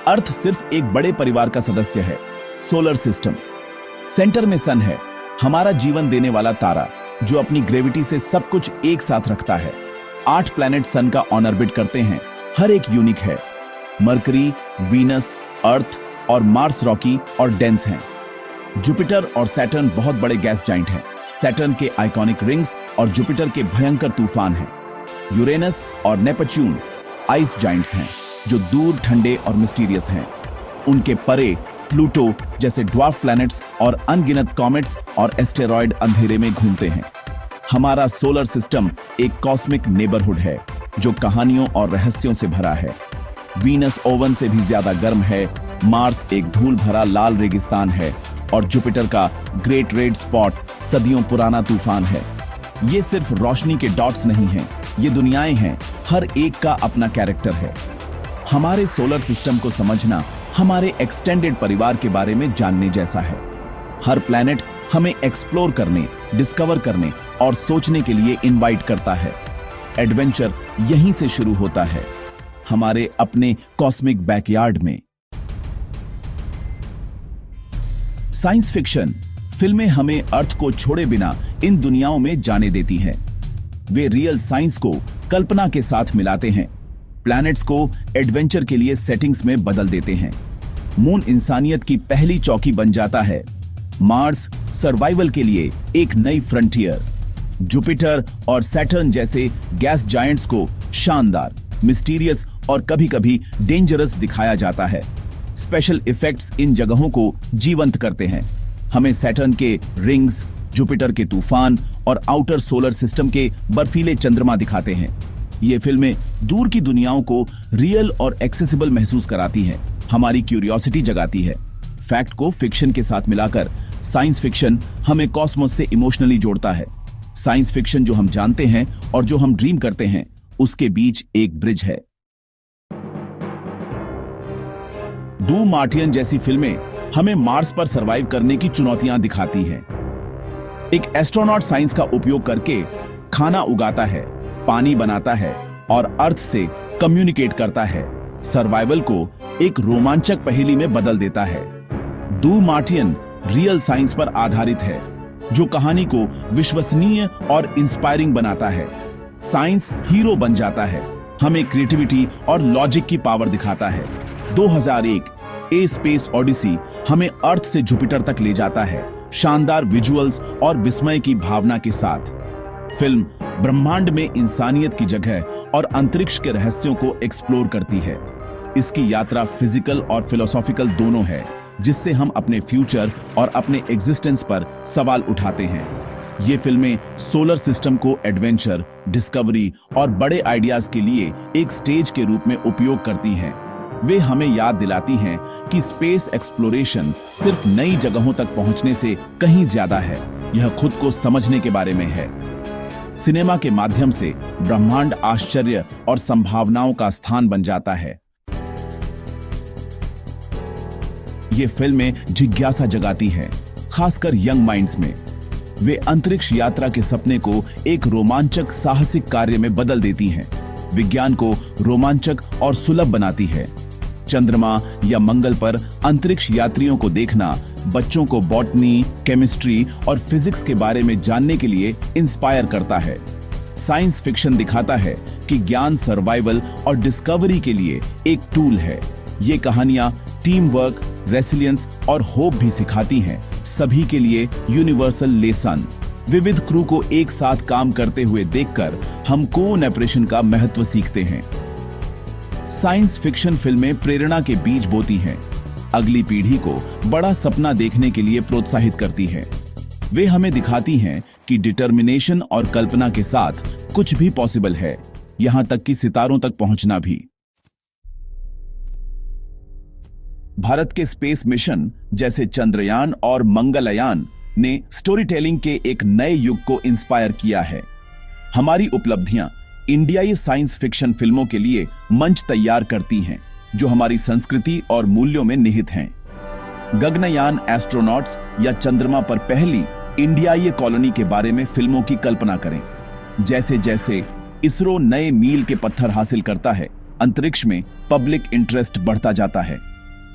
अर्थ सिर्फ एक बड़े परिवार का सदस्य है, सोलर सिस्टम। सेंटर में सन है, हमारा जीवन देने वाला तारा, जो अपनी ग्रेविटी से सब कुछ एक साथ रखता है। 8 प्लैनेट सन का ऑन ऑर्बिट करते हैं, हर एक यूनिक है। मरकरी, वीनस, अर्थ और मार्स रॉकी और डेंस हैं। जुपिटर और सैटर्न बहुत बड़े गैस जाइंट हैं। सैटर्न के आइकॉनिक रिंग्स और जुपिटर के भयंकर तूफान हैं। यूरेनस और नेपच्यून आइस जाइंट्स हैं, जो दूर, ठंडे और मिस्टीरियस हैं। उनके परे प्लूटो जैसे ड्वार्फ प्लैनेट्स और अनगिनत कॉमेट्स और एस्टेरॉयड अंधेरे में घूमते हैं। हमारा सोलर सिस्टम एक कॉस्मिक नेबरहुड है, जो कहानियों और रहस्यों से भरा है। वीनस ओवन से भी ज्यादा गर्म है, मार्स एक धूल भरा लाल रेगिस्तान है और जुपिटर का ग्रेट रेड स्पॉट सदियों पुराना तूफान है। ये सिर्फ रोशनी के डॉट्स नहीं हैं, ये दुनियाएं हैं, हर एक का अपना कैरेक्टर है। हमारे सोलर सिस्टम को समझना हमारे एक्सटेंडेड परिवार के बारे में जानने जैसा है। हर प्लैनेट हमें एक्सप्लोर करने, डिस्कवर करने और सोचने के लिए इनवाइट करता है। एडवेंचर यहीं से शुरू होता है, हमारे अपने कॉस्मिक बैकयार्ड में। साइंस फिक्शन फिल्में हमें अर्थ को छोड़े बिना इन दुनियाओं में जाने देती हैं। वे रियल साइंस को कल्पना के साथ मिलाते हैं, प्लैनेट्स को एडवेंचर के लिए सेटिंग्स में बदल देते हैं। मून इंसानियत की पहली चौकी बन जाता है, मार्स सर्वाइवल के लिए एक नई फ्रंटियर। जुपिटर और सैटर्न जैसे गैस जायंट्स को शानदार, मिस्टीरियस और कभी-कभी डेंजरस दिखाया जाता है। स्पेशल इफेक्ट्स इन जगहों को जीवंत करते हैं, हमें सैटर्न के रिंग्स, जुपिटर के तूफान और आउटर सोलर सिस्टम के बर्फीले चंद्रमा दिखाते हैं। ये फिल्में दूर की दुनियाओं को रियल और एक्सेसिबल महसूस कराती हैं, हमारी क्यूरियोसिटी जगाती है। फैक्ट को फिक्शन के साथ मिलाकर साइंस फिक्शन हमें कॉस्मोस से इमोशनली जोड़ता है। साइंस फिक्शन जो हम जानते हैं और जो हम ड्रीम करते हैं, उसके बीच एक ब्रिज है। डू मार्टियन जैसी फिल्में हमें मार्स पर सरवाइव करने की चुनौतियां दिखाती हैं। एक एस्ट्रोनॉट साइंस का उपयोग करके खाना उगाता है, पानी बनाता है और अर्थ से कम्युनिकेट करता है, सर्वाइवल को एक रोमांचक पहेली में बदल देता है। डू मार्टियन रियल साइंस पर आधारित है, जो कहानी को विश्वसनीय और इंस्पायरिंग बनाता है। साइंस हीरो बन जाता है, हमें क्रिएटिविटी और लॉजिक की पावर दिखाता है। 2001 ए स्पेस ओडिसी हमें अर्थ से जुपिटर तक ले जाता है, शानदार विजुअल्स और विस्मय की भावना के साथ। फिल्म ब्रह्मांड में इंसानियत की जगह और अंतरिक्ष के रहस्यों को एक्सप्लोर करती है। इसकी यात्रा फिजिकल और फिलोसॉफिकल दोनों है, जिससे हम अपने फ्यूचर और अपने एग्जिस्टेंस पर सवाल उठाते हैं। ये फिल्में सोलर सिस्टम को एडवेंचर, डिस्कवरी और बड़े आइडियाज के लिए एक स्टेज के रूप में उपयोग करती हैं। वे हमें याद दिलाती हैं कि स्पेस एक्सप्लोरेशन सिर्फ नई जगहों तक पहुंचने से कहीं ज्यादा है, यह खुद को समझने के बारे में है। सिनेमा के माध्यम से ब्रह्मांड आश्चर्य और संभावनाओं का स्थान बन जाता है। ये फिल्में जिज्ञासा जगाती हैं, खासकर यंग माइंड्स में। वे अंतरिक्ष यात्रा के सपने को एक रोमांचक साहसिक कार्य में बदल देती हैं, विज्ञान को रोमांचक और सुलभ बनाती है। चंद्रमा या मंगल पर अंतरिक्ष यात्रियों को देखना बच्चों को बॉटनी, केमिस्ट्री और फिजिक्स के बारे में जानने के लिए इंस्पायर करता है। साइंस फिक्शन दिखाता है कि ज्ञान सर्वाइवल और डिस्कवरी के लिए एक टूल है। ये कहानियां टीम वर्क, रेसिलियंस और होप भी सिखाती हैं, सभी के लिए यूनिवर्सल लेसन। विविध क्रू को एक साथ काम करते हुए देखकर हम कोऑपरेशन का महत्व सीखते हैं। साइंस फिक्शन फिल्में प्रेरणा के बीज बोती हैं, अगली पीढ़ी को बड़ा सपना देखने के लिए प्रोत्साहित करती हैं। वे हमें दिखाती हैं कि डिटर्मिनेशन और कल्पना के साथ कुछ भी पॉसिबल है, यहां तक कि सितारों तक पहुंचना भी। भारत के स्पेस मिशन जैसे चंद्रयान और मंगलयान ने स्टोरी टेलिंग के एक नए युग को इंस्पायर किया है। हमारी उपलब्धियां इंडियाई साइंस फिक्शन फिल्मों के लिए मंच तैयार करती हैं, जो हमारी संस्कृति और मूल्यों में निहित हैं। गगनयान एस्ट्रोनॉट्स या चंद्रमा पर पहली इंडियाई कॉलोनी के बारे में फिल्मों की कल्पना करें। जैसे जैसे इसरो नए मील के पत्थर हासिल करता है, अंतरिक्ष में पब्लिक इंटरेस्ट बढ़ता जाता है।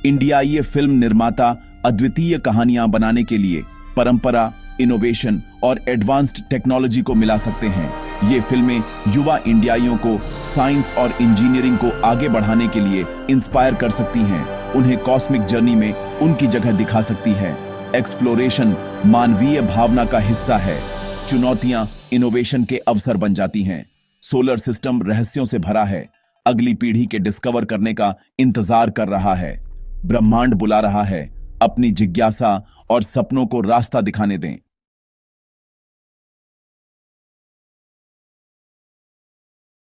इंडियाई फिल्म निर्माता अद्वितीय कहानियां बनाने के लिए परंपरा, इनोवेशन और एडवांस्ड टेक्नोलॉजी को मिला सकते हैं। ये फिल्में युवा इंडियाइयों को साइंस और इंजीनियरिंग को आगे बढ़ाने के लिए इंस्पायर कर सकती हैं, उन्हें कॉस्मिक जर्नी में उनकी जगह दिखा सकती है। एक्सप्लोरेशन मानवीय भावना का हिस्सा है, चुनौतियां इनोवेशन के अवसर बन जाती हैं। सोलर सिस्टम रहस्यों से भरा है, अगली पीढ़ी के डिस्कवर करने का इंतजार कर रहा है। ब्रह्मांड बुला रहा है, अपनी जिज्ञासा और सपनों को रास्ता दिखाने दें।